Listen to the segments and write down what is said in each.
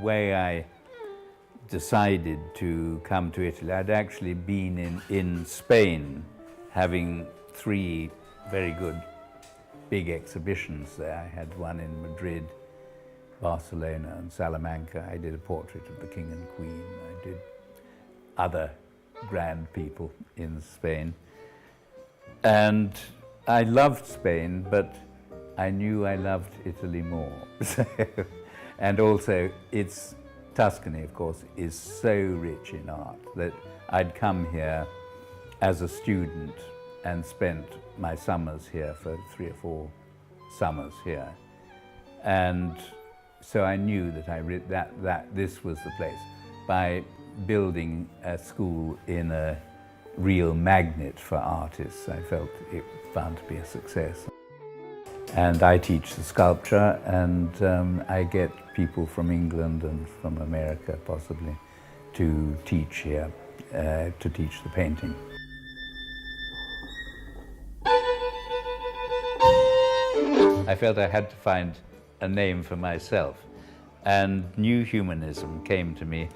way I decided to come to Italy, I'd actually been in Spain, having 3 very good big exhibitions there. I had one in Madrid, Barcelona and Salamanca. I did a portrait of the King and Queen. I did other grand people in Spain. And I loved Spain, but I knew I loved Italy more. And also, Tuscany, of course, is so rich in art that I'd come here as a student and spent my summers here for 3 or 4 summers here. And so I knew that this was the place. By building a school in a real magnet for artists, I felt it bound to be a success. And I teach the sculpture, and I get people from England and from America, possibly, to teach here, to teach the painting. I felt I had to find a name for myself, and New Humanism came to me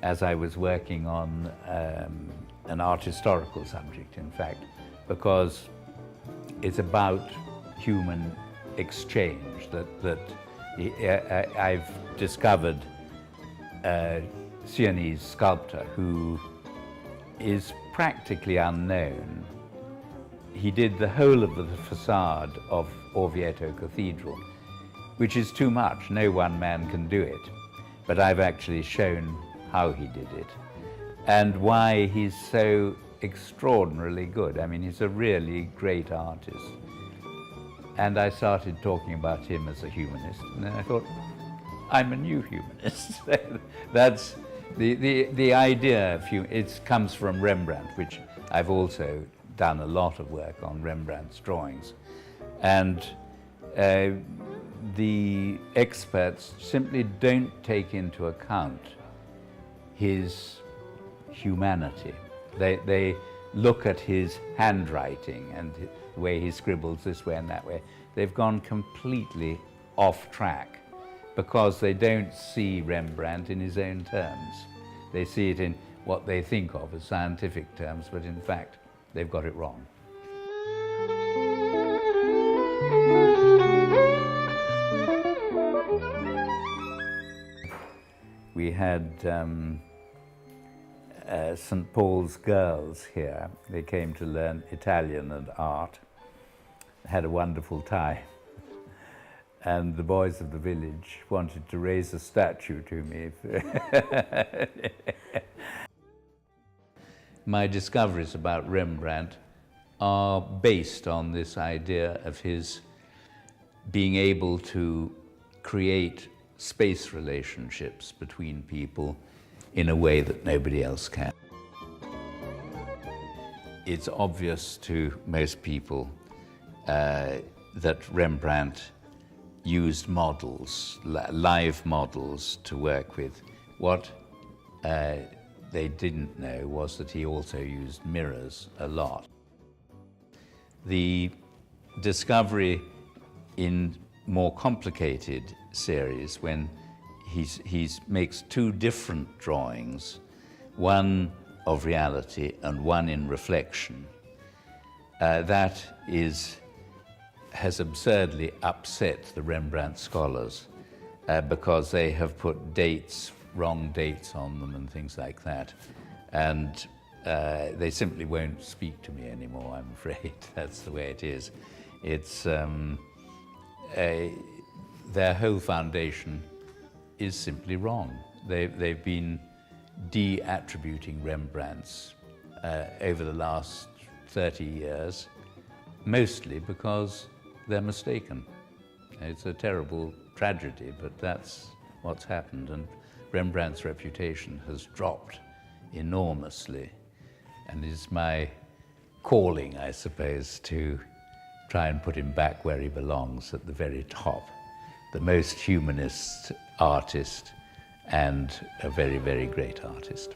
as I was working on an art historical subject, in fact, because it's about human exchange. I've discovered a Sienese sculptor who is practically unknown. He did the whole of the facade of Orvieto Cathedral, which is too much. No one man can do it. But I've actually shown how he did it and why he's so extraordinarily good. I mean, he's a really great artist. And I started talking about him as a humanist, and then I thought, I'm a new humanist. That's the idea of it comes from Rembrandt, which I've also done a lot of work on Rembrandt's drawings. And the experts simply don't take into account his humanity. They look at his handwriting and the way he scribbles this way and that way. They've gone completely off track because they don't see Rembrandt in his own terms. They see it in what they think of as scientific terms, but in fact, they've got it wrong. We had St. Paul's girls here. They came to learn Italian and art, had a wonderful time. And the boys of the village wanted to raise a statue to me. My discoveries about Rembrandt are based on this idea of his being able to create space relationships between people in a way that nobody else can. It's obvious to most people that Rembrandt used models, live models, to work with. What they didn't know was that he also used mirrors a lot. The discovery in more complicated series, when he makes 2 different drawings, one of reality and one in reflection, that has absurdly upset the Rembrandt scholars because they have put wrong dates on them and things like that. And they simply won't speak to me anymore, I'm afraid. That's the way it is. It's their whole foundation is simply wrong. They've been de-attributing Rembrandts over the last 30 years, mostly because they're mistaken. It's a terrible tragedy, but that's what's happened, and Rembrandt's reputation has dropped enormously, and it's my calling, I suppose, to try and put him back where he belongs, at the very top, the most humanist artist and a very, very great artist.